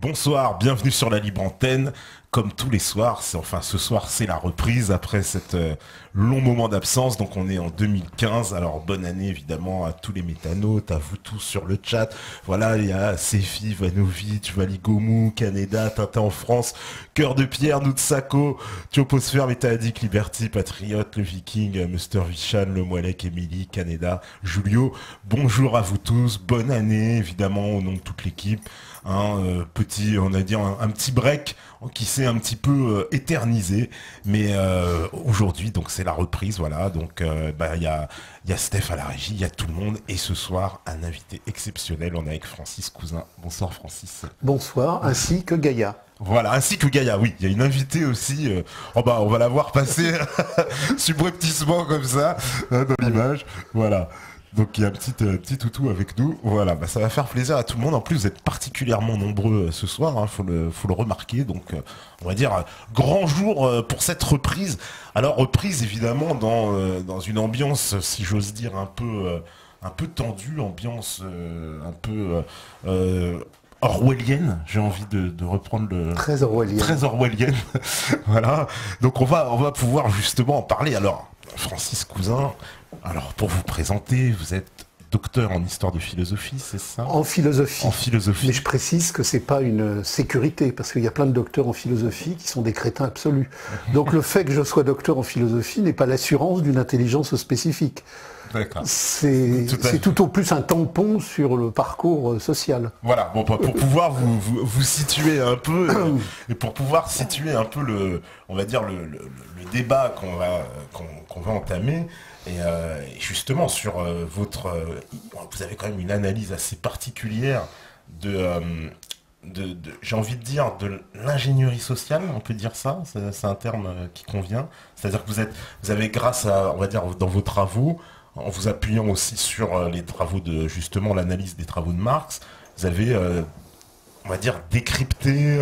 Bonsoir, bienvenue sur la Libre Antenne. Comme tous les soirs, ce soir c'est la reprise après cet long moment d'absence. Donc on est en 2015. Alors bonne année évidemment à tous les métanautes, à vous tous sur le chat. Voilà, il y a Sefi, Vanovic, Valigomou, Caneda, Tintin en France, Cœur de Pierre, Noutsako, Thioposphère, Métadic, Liberty, Patriote, le Viking, Muster Vichan, Le Moellec, Emily, Caneda, Julio. Bonjour à vous tous, bonne année évidemment au nom de toute l'équipe. Petit, on a dit un petit break qui s'est un petit peu éternisé, mais aujourd'hui donc c'est la reprise, voilà. Donc il y a Steph à la régie, il y a tout le monde, et ce soir un invité exceptionnel. On est avec Francis Cousin. Bonsoir Francis. Bonsoir, ainsi que Gaïa. Voilà, ainsi que Gaïa, oui, il y a une invitée aussi, on va la voir passer subrepticement comme ça, dans l'image, voilà. Donc il y a un petit toutou avec nous, voilà, ça va faire plaisir à tout le monde. En plus vous êtes particulièrement nombreux ce soir, faut le remarquer, donc on va dire grand jour pour cette reprise. Alors reprise évidemment dans une ambiance, si j'ose dire, un peu tendue, ambiance un peu orwellienne, j'ai envie de reprendre le... Très orwellienne. Très orwellienne, voilà. Donc on va pouvoir justement en parler. Alors, Francis Cousin, alors pour vous présenter, vous êtes docteur en histoire de philosophie, c'est ça? En philosophie. En philosophie. Mais je précise que c'est pas une sécurité, parce qu'il y a plein de docteurs en philosophie qui sont des crétins absolus. Donc le fait que je sois docteur en philosophie n'est pas l'assurance d'une intelligence spécifique. D'accord. C'est tout au plus un tampon sur le parcours social. Voilà, bon, pour pouvoir vous situer un peu, et pour pouvoir situer un peu le débat qu'on va entamer, et justement sur vous avez quand même une analyse assez particulière j'ai envie de dire, de l'ingénierie sociale, on peut dire ça, c'est un terme qui convient. C'est-à-dire que vous avez grâce à, on va dire, dans vos travaux, en vous appuyant aussi sur les travaux de, justement, l'analyse des travaux de Marx, vous avez, on va dire, décrypté,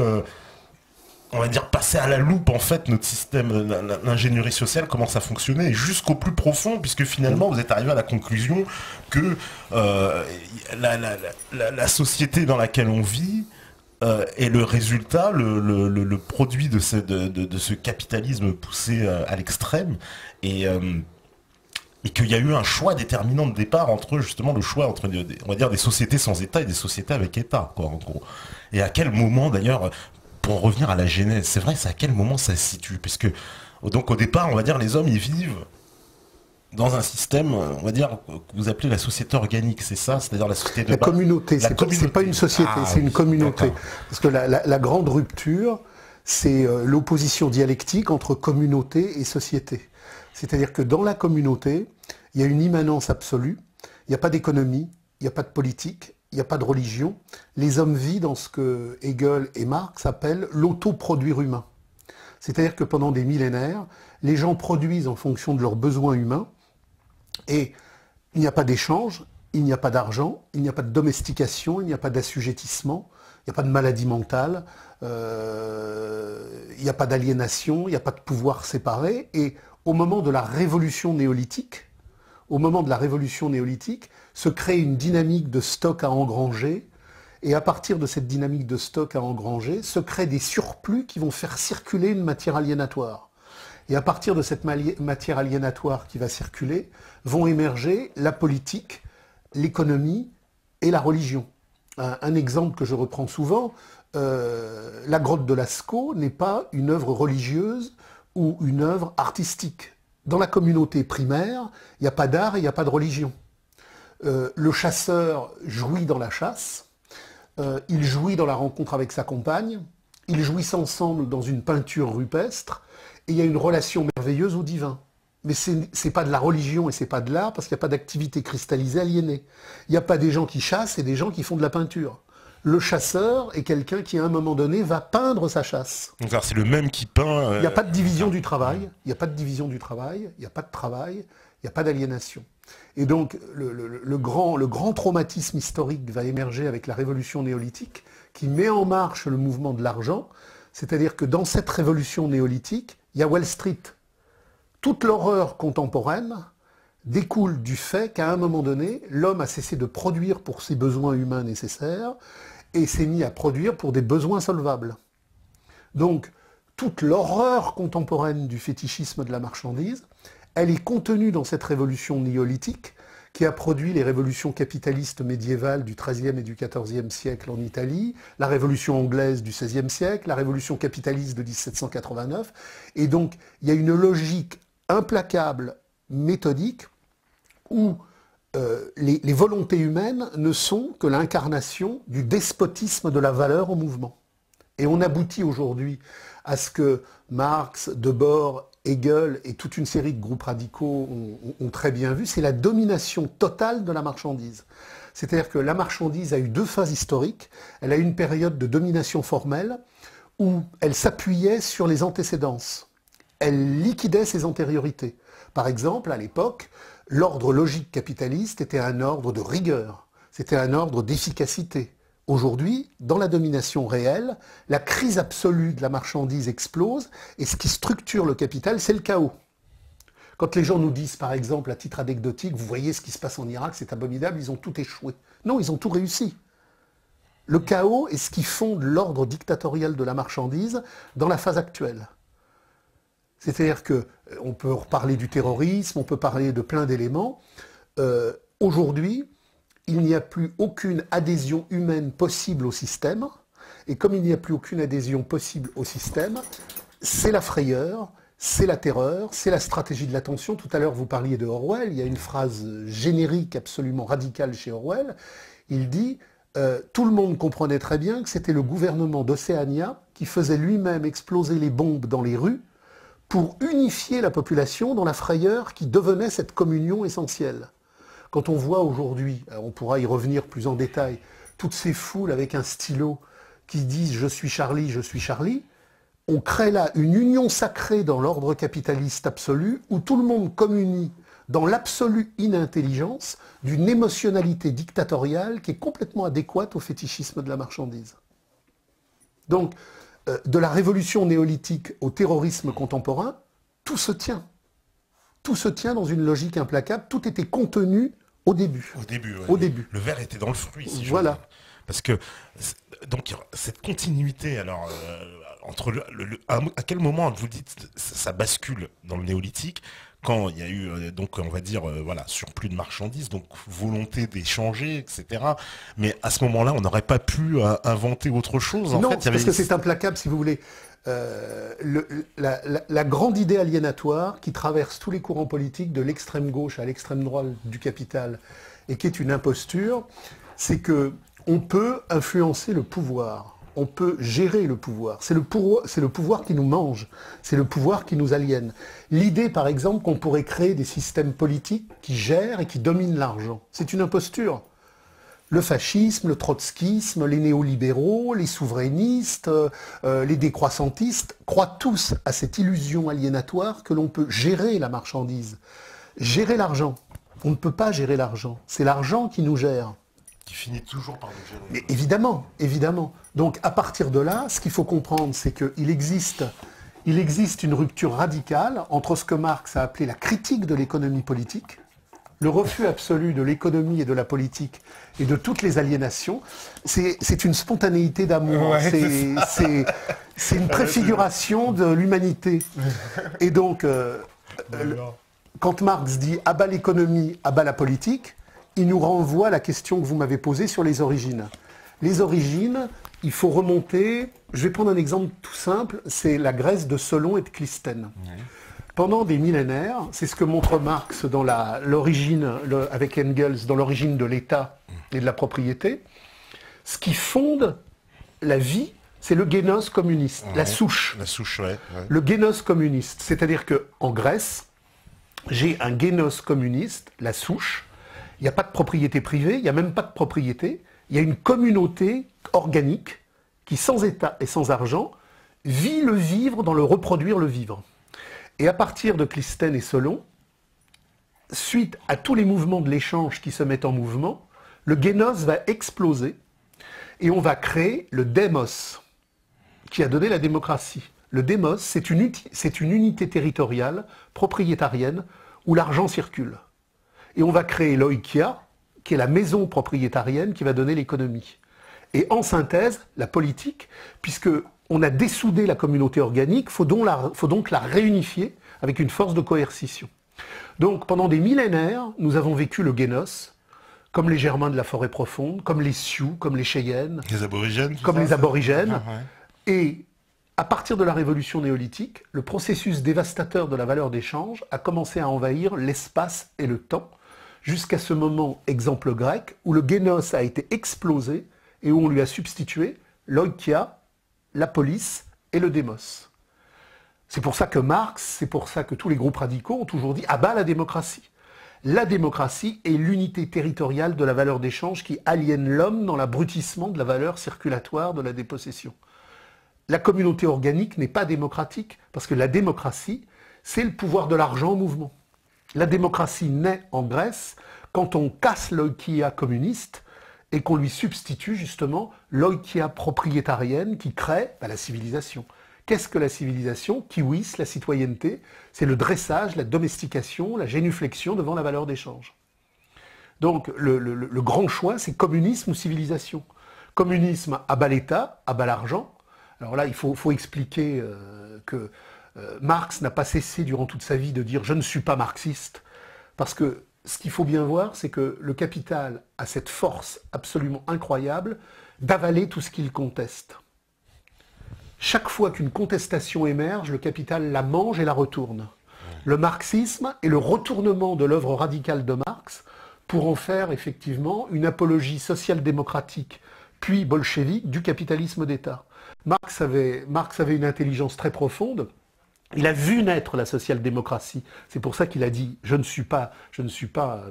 on va dire, passé à la loupe, en fait, notre système, l'ingénierie sociale, comment ça fonctionnait, et jusqu'au plus profond, puisque finalement, vous êtes arrivé à la conclusion que la société dans laquelle on vit est le résultat, le produit de ce capitalisme poussé à l'extrême, et qu'il y a eu un choix déterminant de départ entre justement le choix entre on va dire des sociétés sans État et des sociétés avec État, quoi, en gros. Et à quel moment d'ailleurs, pour en revenir à la genèse, c'est vrai, c'est à quel moment ça se situe, parce que donc au départ, on va dire, les hommes ils vivent dans un système, on va dire, que vous appelez la société organique, c'est ça? C'est-à-dire la société de la base. communauté, c'est pas une société, c'est une communauté. D'accord. Parce que la grande rupture, c'est l'opposition dialectique entre communauté et société. C'est-à-dire que dans la communauté, il y a une immanence absolue, il n'y a pas d'économie, il n'y a pas de politique, il n'y a pas de religion. Les hommes vivent dans ce que Hegel et Marx appellent l'autoproduire humain. C'est-à-dire que pendant des millénaires, les gens produisent en fonction de leurs besoins humains, et il n'y a pas d'échange, il n'y a pas d'argent, il n'y a pas de domestication, il n'y a pas d'assujettissement, il n'y a pas de maladie mentale, il n'y a pas d'aliénation, il n'y a pas de pouvoir séparé. Et au moment de la révolution néolithique, se crée une dynamique de stock à engranger, et à partir de cette dynamique de stock à engranger, se créent des surplus qui vont faire circuler une matière aliénatoire. Et à partir de cette matière aliénatoire qui va circuler, vont émerger la politique, l'économie et la religion. Un exemple que je reprends souvent, la grotte de Lascaux n'est pas une œuvre religieuse ou une œuvre artistique. Dans la communauté primaire, il n'y a pas d'art et il n'y a pas de religion. Le chasseur jouit dans la chasse, il jouit dans la rencontre avec sa compagne, ils jouissent ensemble dans une peinture rupestre, et il y a une relation merveilleuse au divin. Mais c'est pas de la religion et c'est pas de l'art, parce qu'il n'y a pas d'activité cristallisée aliénée. Il n'y a pas des gens qui chassent et des gens qui font de la peinture. Le chasseur est quelqu'un qui, à un moment donné, va peindre sa chasse. Donc c'est le même qui peint... Il n'y a pas de division du travail, il n'y a pas de division du travail, il n'y a pas de travail, il n'y a pas d'aliénation. Et donc, le grand traumatisme historique va émerger avec la révolution néolithique, qui met en marche le mouvement de l'argent, c'est-à-dire que dans cette révolution néolithique, il y a Wall Street. Toute l'horreur contemporaine découle du fait qu'à un moment donné, l'homme a cessé de produire pour ses besoins humains nécessaires, et s'est mis à produire pour des besoins solvables. Donc, toute l'horreur contemporaine du fétichisme de la marchandise, elle est contenue dans cette révolution néolithique qui a produit les révolutions capitalistes médiévales du XIIIe et du XIVe siècle en Italie, la révolution anglaise du XVIe siècle, la révolution capitaliste de 1789. Et donc, il y a une logique implacable, méthodique, où les volontés humaines ne sont que l'incarnation du despotisme de la valeur au mouvement. Et on aboutit aujourd'hui à ce que Marx, Debord, Hegel et toute une série de groupes radicaux ont très bien vu, c'est la domination totale de la marchandise. C'est-à-dire que la marchandise a eu deux phases historiques. Elle a eu une période de domination formelle où elle s'appuyait sur les antécédences. Elle liquidait ses antériorités. Par exemple, à l'époque, l'ordre logique capitaliste était un ordre de rigueur, c'était un ordre d'efficacité. Aujourd'hui, dans la domination réelle, la crise absolue de la marchandise explose et ce qui structure le capital, c'est le chaos. Quand les gens nous disent, par exemple, à titre anecdotique, vous voyez ce qui se passe en Irak, c'est abominable, ils ont tout échoué. Non, ils ont tout réussi. Le chaos est ce qui fonde l'ordre dictatorial de la marchandise dans la phase actuelle. C'est-à-dire qu'on peut reparler du terrorisme, on peut parler de plein d'éléments. Aujourd'hui, il n'y a plus aucune adhésion humaine possible au système. Et comme il n'y a plus aucune adhésion possible au système, c'est la frayeur, c'est la terreur, c'est la stratégie de l'attention. Tout à l'heure, vous parliez de Orwell. Il y a une phrase générique absolument radicale chez Orwell. Il dit tout le monde comprenait très bien que c'était le gouvernement d'Océania qui faisait lui-même exploser les bombes dans les rues pour unifier la population dans la frayeur qui devenait cette communion essentielle. Quand on voit aujourd'hui, on pourra y revenir plus en détail, toutes ces foules avec un stylo qui disent « je suis Charlie », on crée là une union sacrée dans l'ordre capitaliste absolu où tout le monde communie dans l'absolue inintelligence d'une émotionnalité dictatoriale qui est complètement adéquate au fétichisme de la marchandise. Donc, de la révolution néolithique au terrorisme contemporain, tout se tient. Tout se tient dans une logique implacable, tout était contenu au début. Au début, ouais. Au début. Le verre était dans le fruit, si Voilà. je veux dire. Parce que, donc, cette continuité, alors, entre à quel moment vous dites ça bascule dans le néolithique, quand il y a eu, donc, on va dire, voilà, surplus de marchandises, donc volonté d'échanger, etc. Mais à ce moment-là, on n'aurait pas pu inventer autre chose. En non, fait, parce que c'est implacable, si vous voulez. La grande idée aliénatoire qui traverse tous les courants politiques, de l'extrême gauche à l'extrême droite du capital, et qui est une imposture, c'est qu'on peut influencer le pouvoir, on peut gérer le pouvoir. C'est le pouvoir qui nous mange, c'est le pouvoir qui nous aliène. L'idée, par exemple, qu'on pourrait créer des systèmes politiques qui gèrent et qui dominent l'argent, c'est une imposture. Le fascisme, le trotskisme, les néolibéraux, les souverainistes, les décroissantistes croient tous à cette illusion aliénatoire que l'on peut gérer la marchandise, gérer l'argent. On ne peut pas gérer l'argent, c'est l'argent qui nous gère. Qui finit toujours par nous gérer. Mais évidemment, évidemment. Donc à partir de là, ce qu'il faut comprendre, c'est qu'il existe une rupture radicale entre ce que Marx a appelé la critique de l'économie politique, le refus absolu de l'économie et de la politique et de toutes les aliénations. C'est une spontanéité d'amour, ouais, c'est une préfiguration de l'humanité. Et donc, quand Marx dit « abat l'économie, abat la politique », il nous renvoie à la question que vous m'avez posée sur les origines. Les origines, il faut remonter, je vais prendre un exemple tout simple, c'est la Grèce de Solon et de Clisthène. Ouais. Pendant des millénaires, c'est ce que montre Marx dans l'origine, avec Engels, dans l'origine de l'État et de la propriété. Ce qui fonde la vie, c'est le génos communiste, ouais, la souche. La souche, ouais. Le génos communiste, c'est-à-dire qu'en Grèce, j'ai un génos communiste, la souche. Il n'y a pas de propriété privée, il n'y a même pas de propriété. Il y a une communauté organique qui, sans État et sans argent, vit le vivre dans le reproduire le vivre. Et à partir de Clisthène et Solon, suite à tous les mouvements de l'échange qui se mettent en mouvement, le génos va exploser et on va créer le démos, qui a donné la démocratie. Le démos, c'est une unité territoriale, propriétarienne, où l'argent circule. Et on va créer l'oikia, qui est la maison propriétarienne qui va donner l'économie. Et en synthèse, la politique, puisque on a dessoudé la communauté organique, faut donc la réunifier avec une force de coercition. Donc pendant des millénaires, nous avons vécu le Guénos, comme les Germains de la forêt profonde, comme les Sioux, comme les Cheyennes, Les aborigènes, comme les aborigènes. Ah, ouais. Et à partir de la révolution néolithique, le processus dévastateur de la valeur d'échange a commencé à envahir l'espace et le temps, jusqu'à ce moment, exemple grec, où le Guénos a été explosé et où on lui a substitué l'oikia, la police et le démos. C'est pour ça que Marx, c'est pour ça que tous les groupes radicaux ont toujours dit « à bas la démocratie ». La démocratie est l'unité territoriale de la valeur d'échange qui aliène l'homme dans l'abrutissement de la valeur circulatoire de la dépossession. La communauté organique n'est pas démocratique, parce que la démocratie, c'est le pouvoir de l'argent en mouvement. La démocratie naît en Grèce quand on casse l'oikia communiste et qu'on lui substitue justement l'oikia propriétarienne qui crée la civilisation. Qu'est-ce que la civilisation? Kiwis, la citoyenneté, c'est le dressage, la domestication, la génuflexion devant la valeur d'échange. Donc le grand choix, c'est communisme ou civilisation. Communisme, à bas l'État, à bas l'argent. Alors là, il faut expliquer que Marx n'a pas cessé durant toute sa vie de dire « je ne suis pas marxiste », parce que ce qu'il faut bien voir, c'est que le capital a cette force absolument incroyable d'avaler tout ce qu'il conteste. Chaque fois qu'une contestation émerge, le capital la mange et la retourne. Le marxisme est le retournement de l'œuvre radicale de Marx pour en faire effectivement une apologie social-démocratique, puis bolchevique du capitalisme d'État. Marx avait une intelligence très profonde. Il a vu naître la social-démocratie. C'est pour ça qu'il a dit « je ne suis pas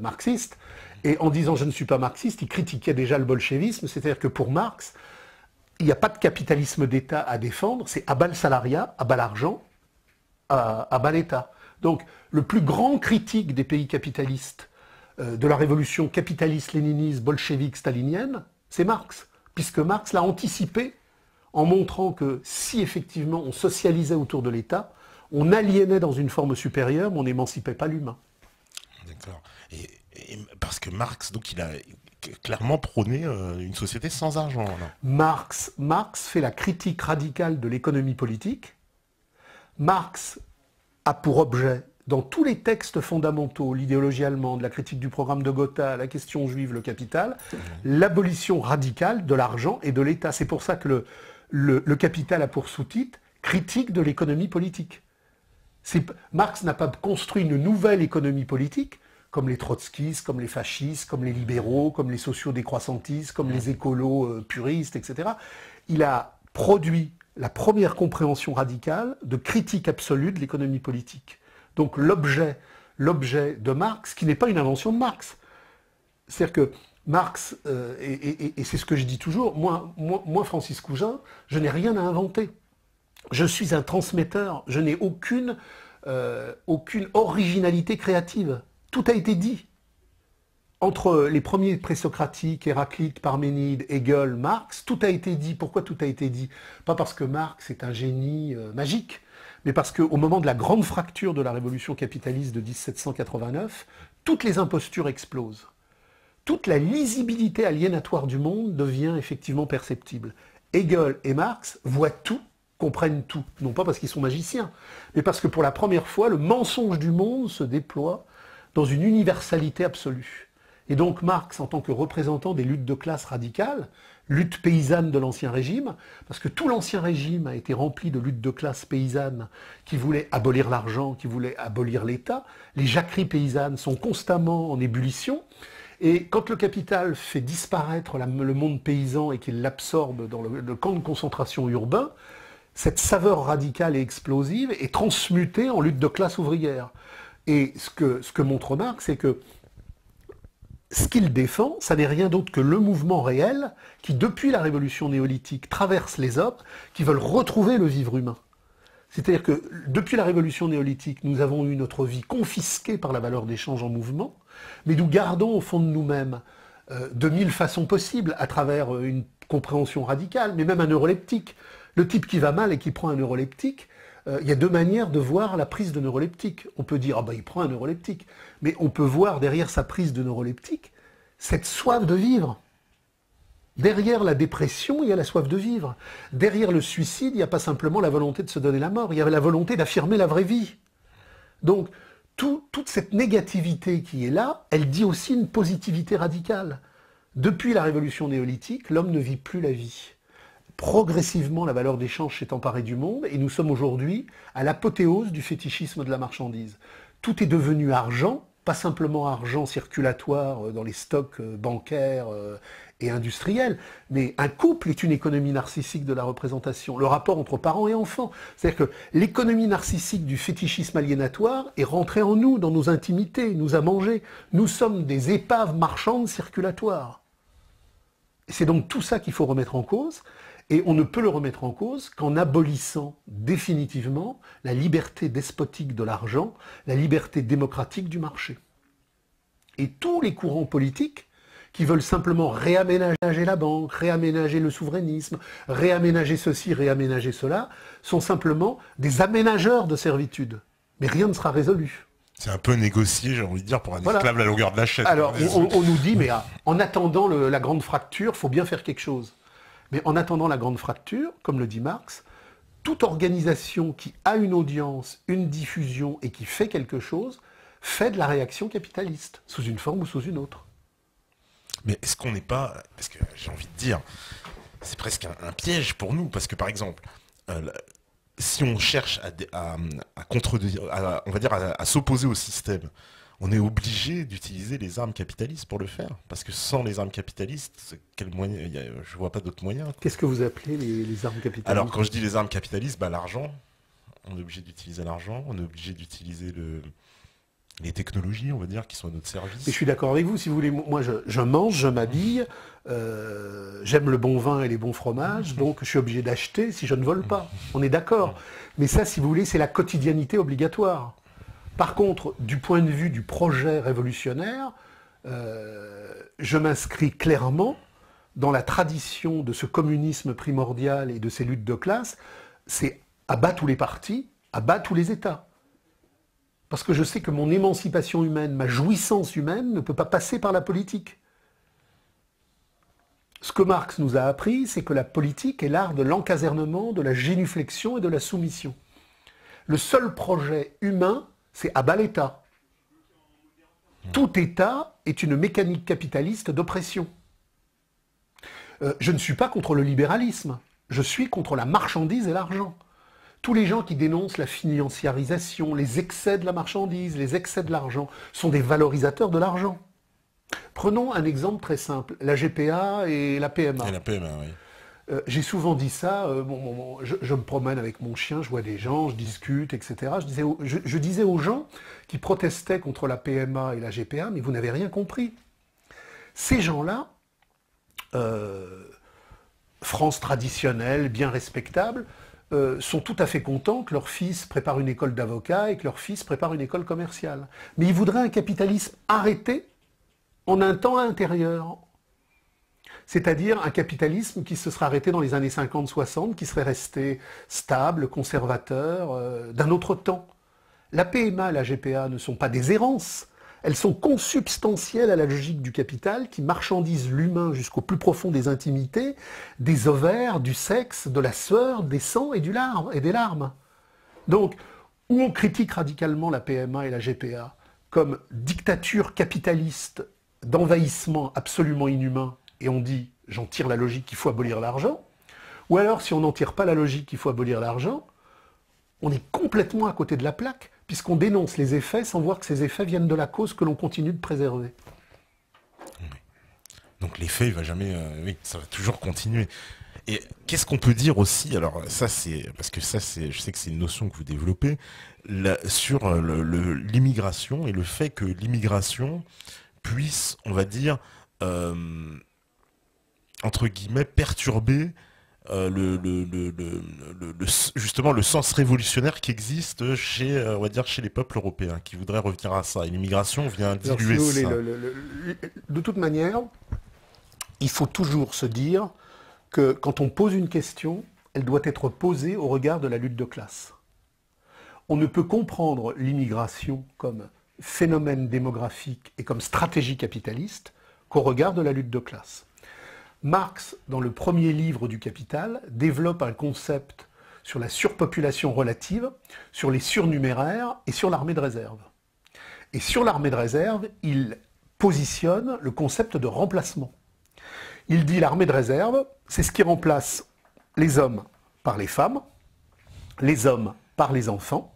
marxiste ». Et en disant « je ne suis pas marxiste », il critiquait déjà le bolchevisme. C'est-à-dire que pour Marx, il n'y a pas de capitalisme d'État à défendre, c'est à bas le salariat, à bas l'argent, à bas l'État. Donc le plus grand critique des pays capitalistes de la révolution capitaliste, léniniste, bolchevique, stalinienne, c'est Marx. Puisque Marx l'a anticipé en montrant que si effectivement on socialisait autour de l'État, on aliénait dans une forme supérieure, mais on n'émancipait pas l'humain. D'accord. Et parce que Marx, donc il a clairement prôné une société sans argent. Marx fait la critique radicale de l'économie politique. Marx a pour objet, dans tous les textes fondamentaux, l'idéologie allemande, la critique du programme de Gotha, la question juive, le capital, l'abolition radicale de l'argent et de l'État. C'est pour ça que le Capital a pour sous-titre « Critique de l'économie politique ». Marx n'a pas construit une nouvelle économie politique, comme les trotskistes, comme les fascistes, comme les libéraux, comme les sociaux décroissantistes, comme les écolos puristes, etc. Il a produit la première compréhension radicale de critique absolue de l'économie politique. Donc l'objet de Marx, qui n'est pas une invention de Marx. C'est-à-dire que Marx, et c'est ce que je dis toujours, moi Francis Cousin, je n'ai rien à inventer. Je suis un transmetteur, je n'ai aucune originalité créative. Tout a été dit. Entre les premiers présocratiques, Héraclite, Parménide, Hegel, Marx, tout a été dit. Pourquoi tout a été dit? Pas parce que Marx est un génie magique, mais parce qu'au moment de la grande fracture de la révolution capitaliste de 1789, toutes les impostures explosent. Toute la lisibilité aliénatoire du monde devient effectivement perceptible. Hegel et Marx voient tout, comprennent tout. Non pas parce qu'ils sont magiciens, mais parce que pour la première fois, le mensonge du monde se déploie dans une universalité absolue. Et donc Marx, en tant que représentant des luttes de classe radicales, lutte paysanne de l'Ancien Régime, parce que tout l'Ancien Régime a été rempli de luttes de classe paysannes qui voulaient abolir l'argent, qui voulaient abolir l'État, les jacqueries paysannes sont constamment en ébullition, et quand le capital fait disparaître le monde paysan et qu'il l'absorbe dans le camp de concentration urbain, cette saveur radicale et explosive est transmutée en lutte de classe ouvrière. Et ce que montre Marx, c'est que ce qu'il défend, ça n'est rien d'autre que le mouvement réel qui, depuis la révolution néolithique, traverse les hommes qui veulent retrouver le vivre humain. C'est-à-dire que depuis la révolution néolithique, nous avons eu notre vie confisquée par la valeur d'échange en mouvement, mais nous gardons au fond de nous-mêmes de mille façons possibles, à travers une compréhension radicale, mais même un neuroleptique. Le type qui va mal et qui prend un neuroleptique, il y a deux manières de voir la prise de neuroleptique. On peut dire, il prend un neuroleptique. Mais on peut voir derrière sa prise de neuroleptique cette soif de vivre. Derrière la dépression, il y a la soif de vivre. Derrière le suicide, il n'y a pas simplement la volonté de se donner la mort, il y a la volonté d'affirmer la vraie vie. Donc, toute cette négativité qui est là, elle dit aussi une positivité radicale. Depuis la révolution néolithique, l'homme ne vit plus la vie. Progressivement, la valeur d'échange s'est emparée du monde et nous sommes aujourd'hui à l'apothéose du fétichisme de la marchandise. Tout est devenu argent, pas simplement argent circulatoire dans les stocks bancaires et industriels, mais un couple est une économie narcissique de la représentation, le rapport entre parents et enfants. C'est-à-dire que l'économie narcissique du fétichisme aliénatoire est rentrée en nous, dans nos intimités, nous a mangés. Nous sommes des épaves marchandes circulatoires. C'est donc tout ça qu'il faut remettre en cause, et on ne peut le remettre en cause qu'en abolissant définitivement la liberté despotique de l'argent, la liberté démocratique du marché. Et tous les courants politiques qui veulent simplement réaménager la banque, réaménager le souverainisme, réaménager ceci, réaménager cela, sont simplement des aménageurs de servitude. Mais rien ne sera résolu. C'est un peu négocié, j'ai envie de dire, pour un esclave la longueur de la chaîne. Alors, on nous dit, mais en attendant la grande fracture, il faut bien faire quelque chose. Mais en attendant la grande fracture, comme le dit Marx, toute organisation qui a une audience, une diffusion et qui fait quelque chose, fait de la réaction capitaliste, sous une forme ou sous une autre. Mais est-ce qu'on n'est pas... Parce que j'ai envie de dire, c'est presque un piège pour nous, parce que par exemple, si on cherche à s'opposer au système, on est obligé d'utiliser les armes capitalistes pour le faire. Parce que sans les armes capitalistes, je ne vois pas d'autres moyens. Qu'est-ce que vous appelez les armes capitalistes? Alors quand je dis les armes capitalistes, l'argent, on est obligé d'utiliser l'argent, on est obligé d'utiliser les technologies, on va dire, qui sont à notre service. Mais je suis d'accord avec vous, si vous voulez, moi je mange, je m'habille, j'aime le bon vin et les bons fromages, donc je suis obligé d'acheter si je ne vole pas. On est d'accord. Mais ça, si vous voulez, c'est la quotidiennité obligatoire. Par contre, du point de vue du projet révolutionnaire, je m'inscris clairement dans la tradition de ce communisme primordial et de ces luttes de classe, c'est à bas tous les partis, à bas tous les États. Parce que je sais que mon émancipation humaine, ma jouissance humaine ne peut pas passer par la politique. Ce que Marx nous a appris, c'est que la politique est l'art de l'encasernement, de la génuflexion et de la soumission. Le seul projet humain, c'est à bas l'État. Tout État est une mécanique capitaliste d'oppression. Je ne suis pas contre le libéralisme, je suis contre la marchandise et l'argent. Tous les gens qui dénoncent la financiarisation, les excès de la marchandise, les excès de l'argent, sont des valorisateurs de l'argent. Prenons un exemple très simple, la GPA et la PMA. Et la PMA, oui. J'ai souvent dit ça, je me promène avec mon chien, je vois des gens, je discute, etc. Je disais aux gens qui protestaient contre la PMA et la GPA, mais vous n'avez rien compris. Ces gens-là, France traditionnelle, bien respectable, sont tout à fait contents que leur fils prépare une école d'avocat et que leur fils prépare une école commerciale. Mais ils voudraient un capitalisme arrêté en un temps intérieur. C'est-à-dire un capitalisme qui se serait arrêté dans les années 50-60, qui serait resté stable, conservateur, d'un autre temps. La PMA et la GPA ne sont pas des errances, elles sont consubstantielles à la logique du capital qui marchandise l'humain jusqu'au plus profond des intimités, des ovaires, du sexe, de la sueur, des sangs et des larmes. Donc, où on critique radicalement la PMA et la GPA comme dictature capitaliste d'envahissement absolument inhumain, et on dit, j'en tire la logique qu'il faut abolir l'argent, ou alors si on n'en tire pas la logique qu'il faut abolir l'argent, on est complètement à côté de la plaque, puisqu'on dénonce les effets sans voir que ces effets viennent de la cause que l'on continue de préserver. Donc l'effet, il va jamais... oui, ça va toujours continuer. Et qu'est-ce qu'on peut dire aussi, alors ça c'est... Parce que ça, je sais que c'est une notion que vous développez, sur l'immigration et le fait que l'immigration puisse, on va dire, entre guillemets, perturber justement le sens révolutionnaire qui existe chez, on va dire, chez les peuples européens, qui voudraient revenir à ça. Et l'immigration vient diluer ça. De toute manière, il faut toujours se dire que quand on pose une question, elle doit être posée au regard de la lutte de classe. On ne peut comprendre l'immigration comme phénomène démographique et comme stratégie capitaliste qu'au regard de la lutte de classe. Marx, dans le premier livre du Capital, développe un concept sur la surpopulation relative, sur les surnuméraires et sur l'armée de réserve. Et sur l'armée de réserve, il positionne le concept de remplacement. Il dit l'armée de réserve, c'est ce qui remplace les hommes par les femmes, les hommes par les enfants,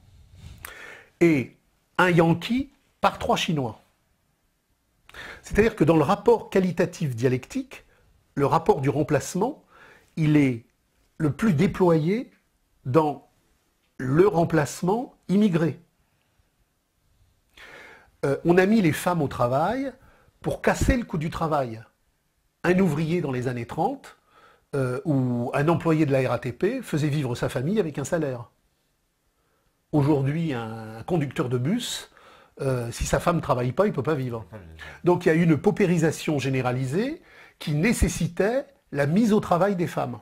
et un Yankee par 3 Chinois. C'est-à-dire que dans le rapport qualitatif dialectique, le rapport du remplacement, il est le plus déployé dans le remplacement immigré. On a mis les femmes au travail pour casser le coût du travail. Un ouvrier dans les années 30 ou un employé de la RATP faisait vivre sa famille avec un salaire. Aujourd'hui, un conducteur de bus, si sa femme ne travaille pas, il ne peut pas vivre. Donc il y a eu une paupérisation généralisée qui nécessitait la mise au travail des femmes.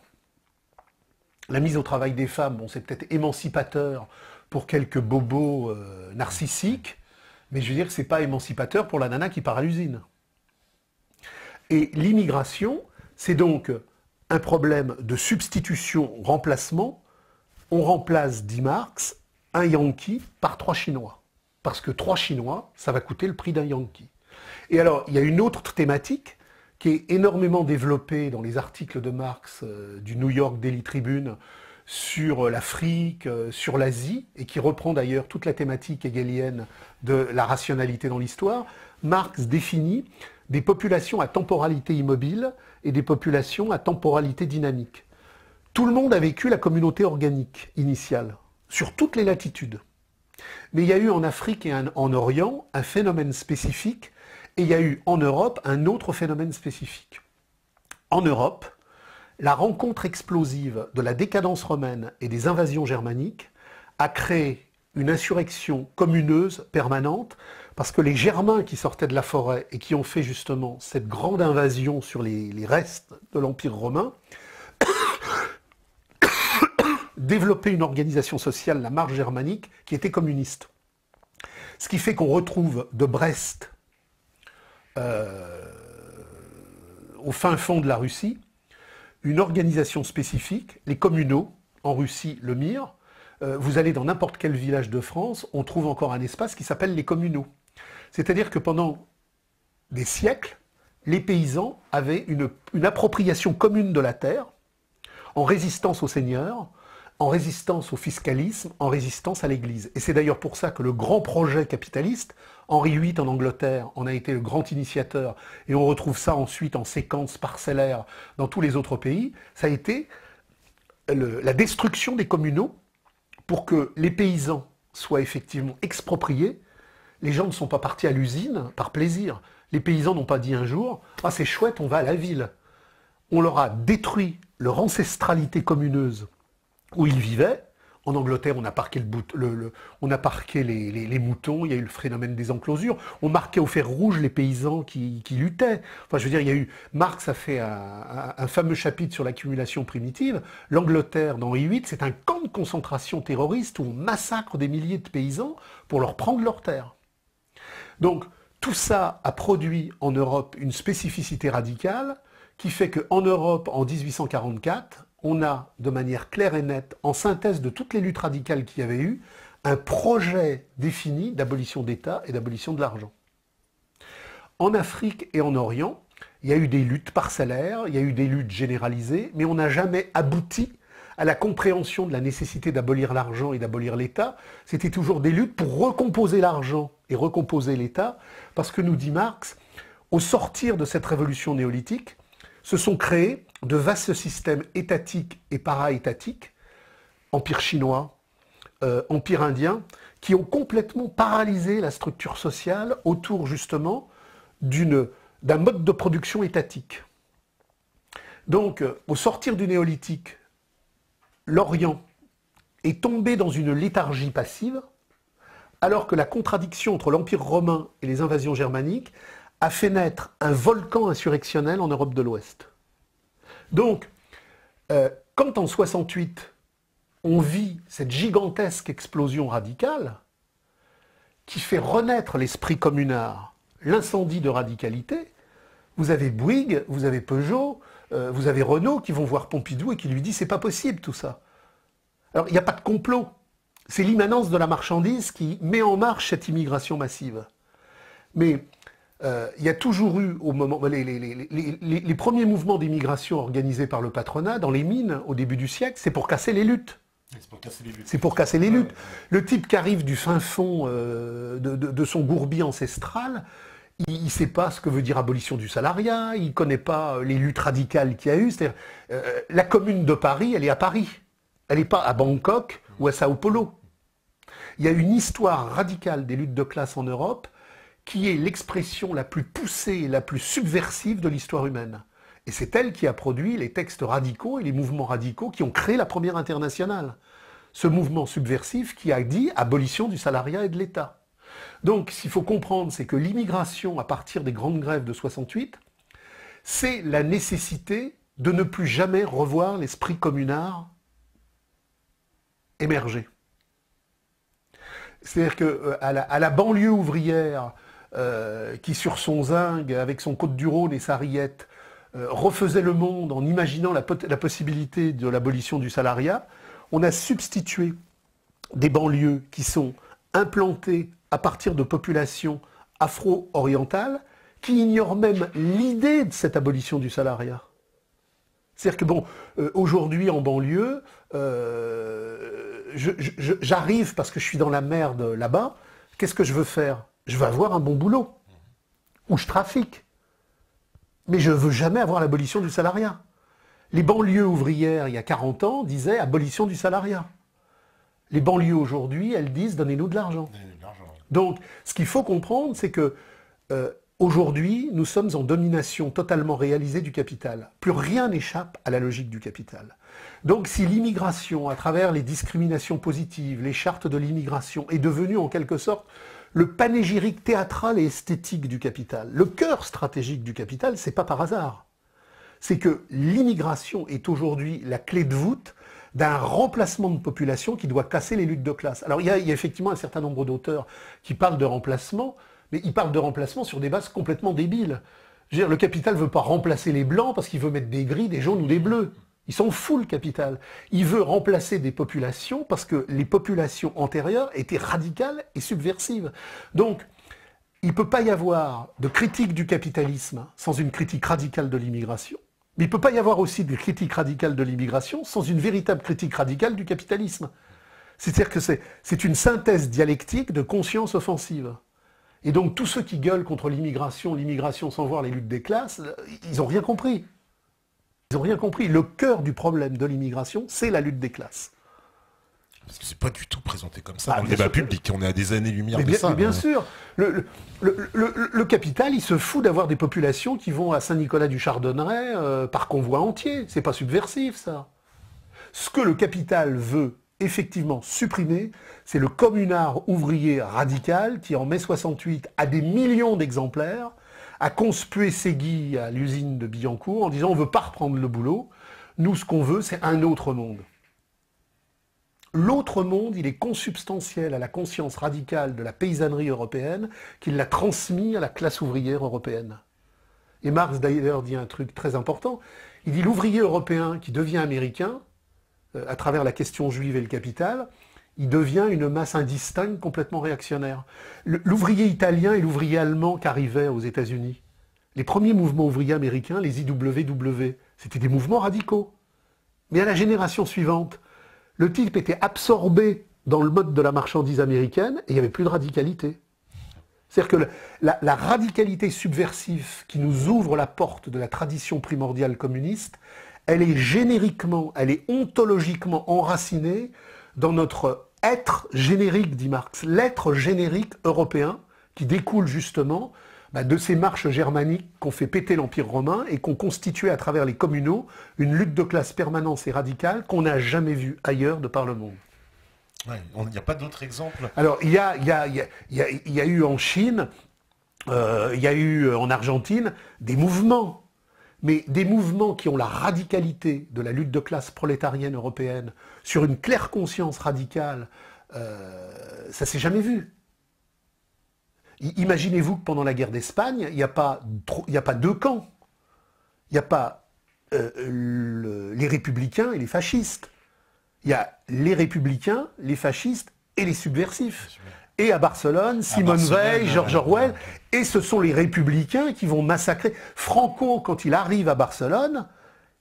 La mise au travail des femmes, bon, c'est peut-être émancipateur pour quelques bobos narcissiques, mais je veux dire que ce n'est pas émancipateur pour la nana qui part à l'usine. Et l'immigration, c'est donc un problème de substitution-remplacement. On remplace, dit Marx, un Yankee par 3 Chinois. Parce que 3 Chinois, ça va coûter le prix d'un Yankee. Et alors, il y a une autre thématique qui est énormément développée dans les articles de Marx du New York Daily Tribune sur l'Afrique, sur l'Asie, et qui reprend d'ailleurs toute la thématique hegelienne de la rationalité dans l'histoire. Marx définit des populations à temporalité immobile et des populations à temporalité dynamique. Tout le monde a vécu la communauté organique initiale, sur toutes les latitudes. Mais il y a eu en Afrique et en Orient un phénomène spécifique, et il y a eu en Europe un autre phénomène spécifique. En Europe, la rencontre explosive de la décadence romaine et des invasions germaniques a créé une insurrection communeuse permanente, parce que les Germains qui sortaient de la forêt et qui ont fait justement cette grande invasion sur les restes de l'Empire romain, développaient une organisation sociale, la marche germanique, qui était communiste. Ce qui fait qu'on retrouve de Brest au fin fond de la Russie, une organisation spécifique, les communaux, en Russie, le MIR. Vous allez dans n'importe quel village de France, on trouve encore un espace qui s'appelle les communaux. C'est-à-dire que pendant des siècles, les paysans avaient une appropriation commune de la terre, en résistance aux seigneurs, en résistance au fiscalisme, en résistance à l'Église. Et c'est d'ailleurs pour ça que le grand projet capitaliste, Henri VIII en Angleterre en a été le grand initiateur, et on retrouve ça ensuite en séquence parcellaire dans tous les autres pays, ça a été la destruction des communaux pour que les paysans soient effectivement expropriés. Les gens ne sont pas partis à l'usine par plaisir. Les paysans n'ont pas dit un jour « Ah, c'est chouette, on va à la ville ». On leur a détruit leur ancestralité communeuse où ils vivaient. En Angleterre, on a parqué, les moutons, il y a eu le phénomène des enclosures, on marquait au fer rouge les paysans qui luttaient. Enfin, je veux dire, il y a eu... Marx a fait un fameux chapitre sur l'accumulation primitive. L'Angleterre, d'Henri VIII, c'est un camp de concentration terroriste où on massacre des milliers de paysans pour leur prendre leurs terres. Donc, tout ça a produit en Europe une spécificité radicale qui fait qu'en Europe, en 1844, on a, de manière claire et nette, en synthèse de toutes les luttes radicales qu'il y avait eu, un projet défini d'abolition d'État et d'abolition de l'argent. En Afrique et en Orient, il y a eu des luttes parcellaires, il y a eu des luttes généralisées, mais on n'a jamais abouti à la compréhension de la nécessité d'abolir l'argent et d'abolir l'État. C'était toujours des luttes pour recomposer l'argent et recomposer l'État, parce que nous dit Marx, au sortir de cette révolution néolithique, se sont créés de vastes systèmes étatiques et para-étatiques, empire chinois, empire indien, qui ont complètement paralysé la structure sociale autour justement d'un mode de production étatique. Donc, au sortir du néolithique, l'Orient est tombé dans une léthargie passive, alors que la contradiction entre l'Empire romain et les invasions germaniques a fait naître un volcan insurrectionnel en Europe de l'Ouest. Donc, quand en 68, on vit cette gigantesque explosion radicale qui fait renaître l'esprit communard, l'incendie de radicalité, vous avez Bouygues, vous avez Peugeot, vous avez Renault qui vont voir Pompidou et qui lui dit c'est pas possible tout ça. Alors il n'y a pas de complot. C'est l'immanence de la marchandise qui met en marche cette immigration massive. Mais il y a toujours eu, au moment, les premiers mouvements d'immigration organisés par le patronat dans les mines au début du siècle, c'est pour casser les luttes. C'est pour casser les luttes. Le type qui arrive du fin fond de son gourbi ancestral, il ne sait pas ce que veut dire abolition du salariat, il ne connaît pas les luttes radicales qu'il y a eu. C'est-à-dire, la commune de Paris, elle est à Paris. Elle n'est pas à Bangkok ou à Sao Paulo. Il y a une histoire radicale des luttes de classe en Europe qui est l'expression la plus poussée et la plus subversive de l'histoire humaine. Et c'est elle qui a produit les textes radicaux et les mouvements radicaux qui ont créé la première internationale. Ce mouvement subversif qui a dit abolition du salariat et de l'État. Donc, ce qu'il faut comprendre, c'est que l'immigration, à partir des grandes grèves de 68, c'est la nécessité de ne plus jamais revoir l'esprit communard émerger. C'est-à-dire qu'à la banlieue ouvrière, qui sur son zinc, avec son Côte-du-Rhône et sa rillette, refaisait le monde en imaginant la possibilité de l'abolition du salariat, on a substitué des banlieues qui sont implantées à partir de populations afro-orientales qui ignorent même l'idée de cette abolition du salariat. C'est-à-dire que bon, aujourd'hui en banlieue, j'arrive parce que je suis dans la merde là-bas, qu'est-ce que je veux faire? Je veux avoir un bon boulot, où je trafique. Mais je ne veux jamais avoir l'abolition du salariat. Les banlieues ouvrières, il y a 40 ans, disaient abolition du salariat. Les banlieues aujourd'hui, elles disent donnez-nous de l'argent. Donc, ce qu'il faut comprendre, c'est que aujourd'hui, nous sommes en domination totalement réalisée du capital. Plus rien n'échappe à la logique du capital. Donc, si l'immigration, à travers les discriminations positives, les chartes de l'immigration, est devenue en quelque sorte le panégyrique théâtral et esthétique du capital, le cœur stratégique du capital, c'est pas par hasard. C'est que l'immigration est aujourd'hui la clé de voûte d'un remplacement de population qui doit casser les luttes de classe. Alors il y a effectivement un certain nombre d'auteurs qui parlent de remplacement, mais ils parlent de remplacement sur des bases complètement débiles. Je veux dire, le capital ne veut pas remplacer les blancs parce qu'il veut mettre des gris, des jaunes ou des bleus. Il s'en fout, le capital. Il veut remplacer des populations parce que les populations antérieures étaient radicales et subversives. Donc, il ne peut pas y avoir de critique du capitalisme sans une critique radicale de l'immigration. Mais il ne peut pas y avoir aussi de critique radicale de l'immigration sans une véritable critique radicale du capitalisme. C'est-à-dire que c'est une synthèse dialectique de conscience offensive. Et donc, tous ceux qui gueulent contre l'immigration sans voir les luttes des classes, ils n'ont rien compris. Ils n'ont rien compris. Le cœur du problème de l'immigration, c'est la lutte des classes. Parce que c'est pas du tout présenté comme ça dans le débat public. On est à des années-lumière de ça. Mais bien sûr. Le capital, il se fout d'avoir des populations qui vont à Saint-Nicolas-du-Chardonneret par convoi entier. C'est pas subversif, ça. Ce que le capital veut effectivement supprimer, c'est le communard ouvrier radical qui, en mai 68, a des millions d'exemplaires, a conspué Ségui à l'usine de Billancourt en disant on ne veut pas reprendre le boulot, nous ce qu'on veut c'est un autre monde. L'autre monde, il est consubstantiel à la conscience radicale de la paysannerie européenne qu'il l'a transmis à la classe ouvrière européenne. Et Marx d'ailleurs dit un truc très important, il dit l'ouvrier européen qui devient américain, à travers la question juive et le capital, il devient une masse indistincte complètement réactionnaire. L'ouvrier italien et l'ouvrier allemand qui arrivaient aux États-Unis, les premiers mouvements ouvriers américains, les IWW, c'était des mouvements radicaux. Mais à la génération suivante, le type était absorbé dans le mode de la marchandise américaine et il n'y avait plus de radicalité. C'est-à-dire que la radicalité subversive qui nous ouvre la porte de la tradition primordiale communiste, elle est génériquement, elle est ontologiquement enracinée dans notre être générique, dit Marx, l'être générique européen qui découle justement de ces marches germaniques qu'ont fait péter l'Empire romain et qu'ont constitué à travers les communaux une lutte de classe permanente et radicale qu'on n'a jamais vue ailleurs de par le monde. Ouais, il n'y a pas d'autres exemples? Alors, il y a eu en Chine, il y a eu en Argentine des mouvements, mais des mouvements qui ont la radicalité de la lutte de classe prolétarienne européenne sur une claire conscience radicale, ça s'est jamais vu. Imaginez-vous que pendant la guerre d'Espagne, il n'y a pas deux camps. Il n'y a pas les républicains et les fascistes. Il y a les républicains, les fascistes et les subversifs. Et à Barcelone, Simone Veil, George Orwell, et ce sont les républicains qui vont massacrer. Franco, quand il arrive à Barcelone,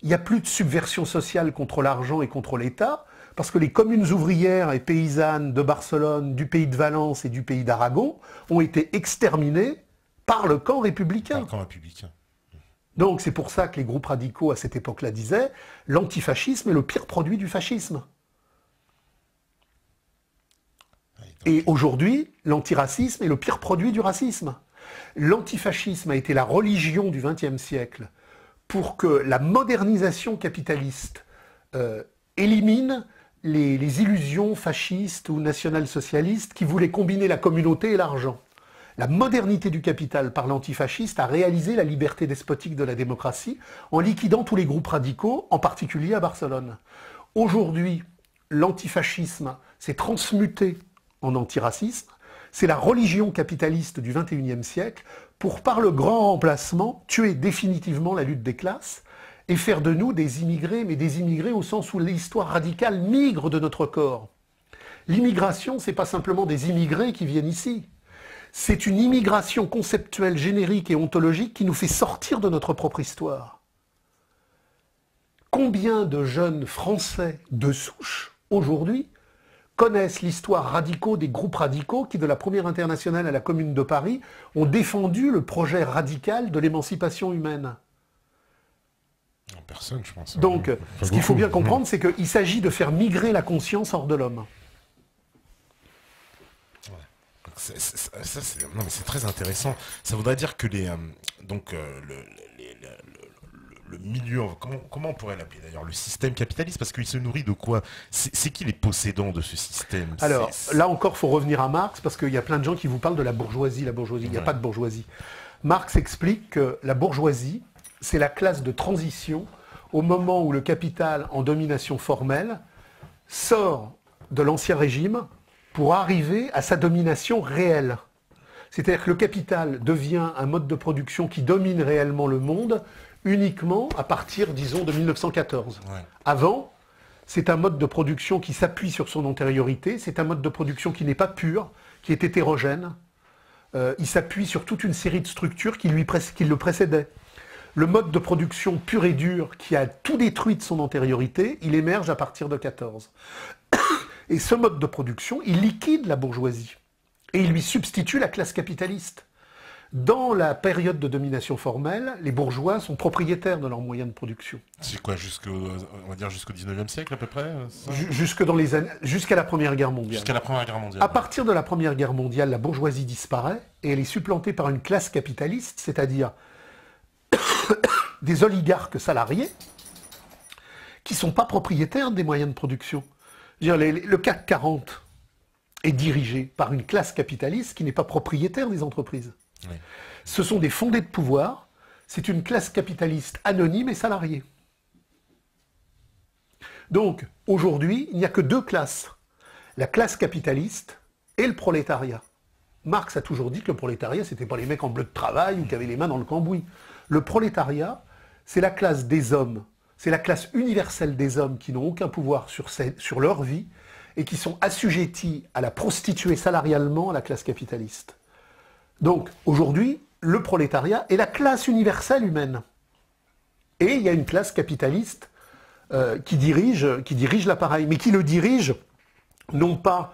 il n'y a plus de subversion sociale contre l'argent et contre l'État, parce que les communes ouvrières et paysannes de Barcelone, du pays de Valence et du pays d'Aragon ont été exterminées par le camp républicain. Par le camp républicain. Donc c'est pour ça que les groupes radicaux à cette époque-là disaient « l'antifascisme est le pire produit du fascisme ». Et aujourd'hui, l'antiracisme est le pire produit du racisme. L'antifascisme a été la religion du XXe siècle pour que la modernisation capitaliste élimine les illusions fascistes ou national-socialistes qui voulaient combiner la communauté et l'argent. La modernité du capital par l'antifasciste a réalisé la liberté despotique de la démocratie en liquidant tous les groupes radicaux, en particulier à Barcelone. Aujourd'hui, l'antifascisme s'est transmuté en antiracisme, c'est la religion capitaliste du XXIe siècle pour, par le grand remplacement, tuer définitivement la lutte des classes et faire de nous des immigrés, mais des immigrés au sens où l'histoire radicale migre de notre corps. L'immigration, c'est pas simplement des immigrés qui viennent ici. C'est une immigration conceptuelle, générique et ontologique qui nous fait sortir de notre propre histoire. Combien de jeunes Français de souche, aujourd'hui, connaissent l'histoire radicaux des groupes radicaux qui, de la Première Internationale à la Commune de Paris, ont défendu le projet radical de l'émancipation humaine. Personne, je pense. Donc, ce qu'il faut bien comprendre, c'est qu'il s'agit de faire migrer la conscience hors de l'homme. Non, mais c'est très intéressant. Ça voudrait dire que le milieu, comment on pourrait l'appeler d'ailleurs, le système capitaliste, parce qu'il se nourrit de quoi? C'est qui les possédants de ce système? Alors, là encore, il faut revenir à Marx, parce qu'il y a plein de gens qui vous parlent de la bourgeoisie. Il n'y a pas de bourgeoisie. Marx explique que la bourgeoisie, c'est la classe de transition au moment où le capital, en domination formelle, sort de l'ancien régime pour arriver à sa domination réelle. C'est-à-dire que le capital devient un mode de production qui domine réellement le monde uniquement à partir, disons, de 1914. Ouais. Avant, c'est un mode de production qui s'appuie sur son antériorité, c'est un mode de production qui n'est pas pur, qui est hétérogène. Il s'appuie sur toute une série de structures qui le précédaient. Le mode de production pur et dur qui a tout détruit de son antériorité, il émerge à partir de 14. Et ce mode de production, il liquide la bourgeoisie. Et il lui substitue la classe capitaliste. Dans la période de domination formelle, les bourgeois sont propriétaires de leurs moyens de production. C'est quoi, on va dire jusqu'au 19e siècle à peu près jusqu'à la Première Guerre mondiale. Jusqu'à la Première Guerre mondiale. À partir de la Première Guerre mondiale, la bourgeoisie disparaît et elle est supplantée par une classe capitaliste, c'est-à-dire des oligarques salariés qui ne sont pas propriétaires des moyens de production. Le CAC 40 est dirigé par une classe capitaliste qui n'est pas propriétaire des entreprises. Oui. Ce sont des fondés de pouvoir, c'est une classe capitaliste anonyme et salariée. Donc, aujourd'hui, il n'y a que deux classes, la classe capitaliste et le prolétariat. Marx a toujours dit que le prolétariat, ce n'était pas les mecs en bleu de travail ou qui avaient les mains dans le cambouis. Le prolétariat, c'est la classe des hommes, c'est la classe universelle des hommes qui n'ont aucun pouvoir sur leur vie et qui sont assujettis à la prostituer salarialement à la classe capitaliste. Donc, aujourd'hui, le prolétariat est la classe universelle humaine. Et il y a une classe capitaliste qui dirige l'appareil, mais qui le dirige non pas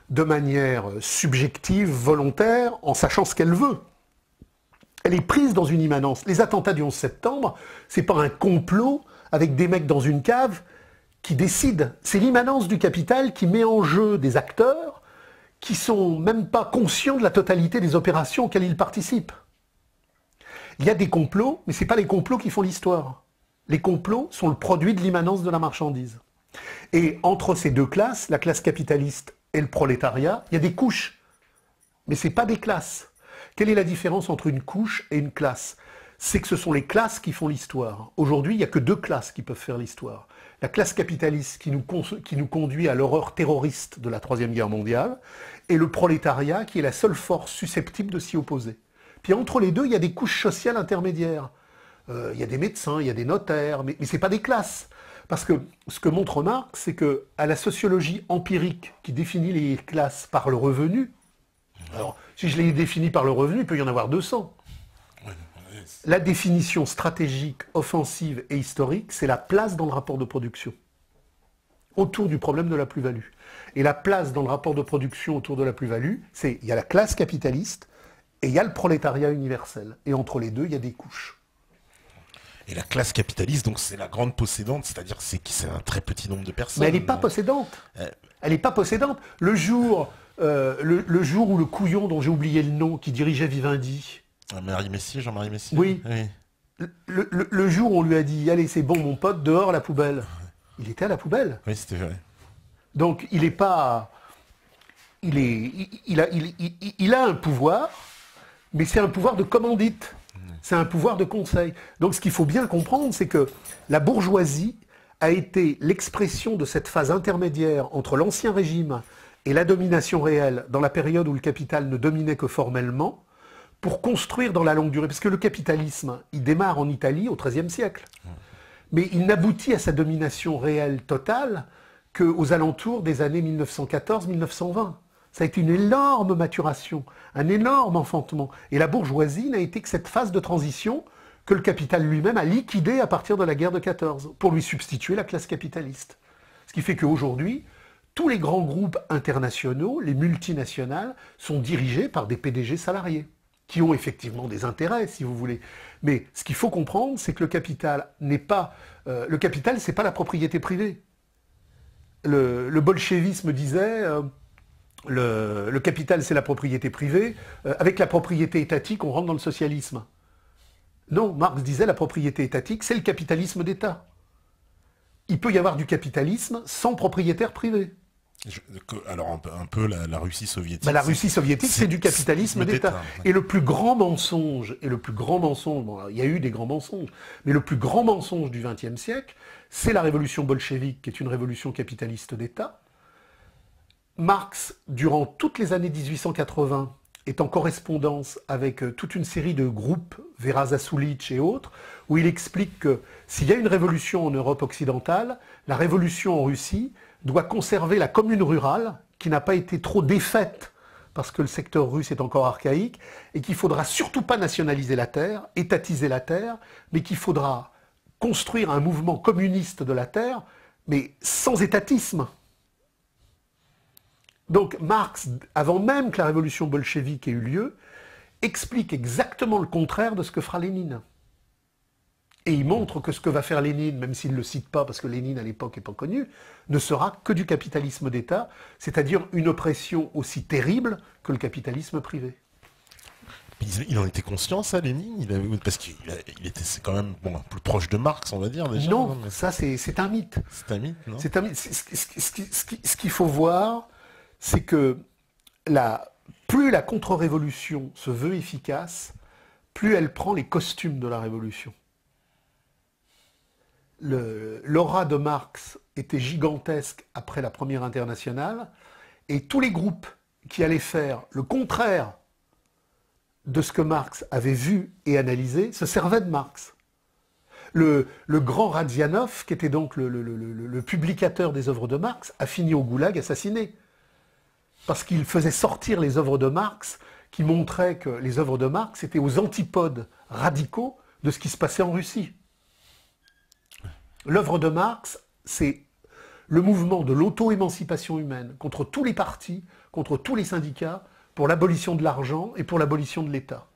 de manière subjective, volontaire, en sachant ce qu'elle veut. Elle est prise dans une immanence. Les attentats du 11 septembre, c'est pas un complot avec des mecs dans une cave qui décident. C'est l'immanence du capital qui met en jeu des acteurs qui sont même pas conscients de la totalité des opérations auxquelles ils participent. Il y a des complots, mais ce n'est pas les complots qui font l'histoire. Les complots sont le produit de l'immanence de la marchandise. Et entre ces deux classes, la classe capitaliste et le prolétariat, il y a des couches. Mais ce n'est pas des classes. Quelle est la différence entre une couche et une classe? C'est que ce sont les classes qui font l'histoire. Aujourd'hui, il n'y a que deux classes qui peuvent faire l'histoire. La classe capitaliste qui nous conduit à l'horreur terroriste de la Troisième Guerre mondiale, et le prolétariat qui est la seule force susceptible de s'y opposer. Puis entre les deux, il y a des couches sociales intermédiaires. il y a des médecins, il y a des notaires, mais ce n'est pas des classes. Parce que ce que montre Marx, c'est qu'à la sociologie empirique qui définit les classes par le revenu, alors si je les définis par le revenu, il peut y en avoir 200. La définition stratégique, offensive et historique, c'est la place dans le rapport de production, autour du problème de la plus-value. Et la place dans le rapport de production autour de la plus-value, c'est il y a la classe capitaliste et il y a le prolétariat universel. Et entre les deux, il y a des couches. Et la classe capitaliste, donc c'est la grande possédante, c'est-à-dire c'est un très petit nombre de personnes. Mais elle n'est pas possédante. Elle n'est pas possédante. Le jour où le couillon dont j'ai oublié le nom, qui dirigeait Vivendi... Jean-Marie Messier. Oui. Le jour où on lui a dit « Allez, c'est bon, mon pote, dehors la poubelle », il était à la poubelle. Oui, c'était vrai. Donc, il n'est pas... Il a un pouvoir, mais c'est un pouvoir de commandite. C'est un pouvoir de conseil. Donc ce qu'il faut bien comprendre, c'est que la bourgeoisie a été l'expression de cette phase intermédiaire entre l'Ancien Régime et la domination réelle, dans la période où le capital ne dominait que formellement, pour construire dans la longue durée. Parce que le capitalisme, il démarre en Italie au XIIIe siècle. Mais il n'aboutit à sa domination réelle totale qu'aux alentours des années 1914-1920. Ça a été une énorme maturation, un énorme enfantement. Et la bourgeoisie n'a été que cette phase de transition que le capital lui-même a liquidée à partir de la guerre de 14, pour lui substituer la classe capitaliste. Ce qui fait qu'aujourd'hui, tous les grands groupes internationaux, les multinationales, sont dirigés par des PDG salariés, qui ont effectivement des intérêts, si vous voulez. Mais ce qu'il faut comprendre, c'est que le capital n'est pas... le capital, c'est pas la propriété privée. Le bolchevisme disait... Le capital, c'est la propriété privée. Avec la propriété étatique, on rentre dans le socialisme. Non, Marx disait la propriété étatique, c'est le capitalisme d'État. Il peut y avoir du capitalisme sans propriétaire privé. Alors un peu la Russie soviétique. La Russie soviétique, c'est du capitalisme d'État. Et le plus grand mensonge, bon, il y a eu des grands mensonges, mais le plus grand mensonge du XXe siècle, c'est la révolution bolchevique, qui est une révolution capitaliste d'État. Marx, durant toutes les années 1880, est en correspondance avec toute une série de groupes, Vera Zasulich et autres, où il explique que s'il y a une révolution en Europe occidentale, la révolution en Russie doit conserver la commune rurale, qui n'a pas été trop défaite, parce que le secteur russe est encore archaïque, et qu'il ne faudra surtout pas nationaliser la terre, étatiser la terre, mais qu'il faudra construire un mouvement communiste de la terre, mais sans étatisme. Donc Marx, avant même que la révolution bolchevique ait eu lieu, explique exactement le contraire de ce que fera Lénine. Et il montre que ce que va faire Lénine, même s'il ne le cite pas, parce que Lénine à l'époque n'est pas connu, ne sera que du capitalisme d'État, c'est-à-dire une oppression aussi terrible que le capitalisme privé. Il en était conscient, ça, Lénine, parce qu'il était quand même plus proche de Marx, on va dire, déjà. Non, ça c'est un mythe. C'est un mythe, non ? C'est un mythe. Ce qu'il faut voir, c'est que plus la contre-révolution se veut efficace, plus elle prend les costumes de la révolution. L'aura de Marx était gigantesque après la Première Internationale, et tous les groupes qui allaient faire le contraire de ce que Marx avait vu et analysé se servaient de Marx. Le grand Radzianov, qui était donc le publicateur des œuvres de Marx, a fini au goulag assassiné. Parce qu'il faisait sortir les œuvres de Marx qui montraient que les œuvres de Marx étaient aux antipodes radicaux de ce qui se passait en Russie. L'œuvre de Marx, c'est le mouvement de l'auto-émancipation humaine contre tous les partis, contre tous les syndicats, pour l'abolition de l'argent et pour l'abolition de l'État.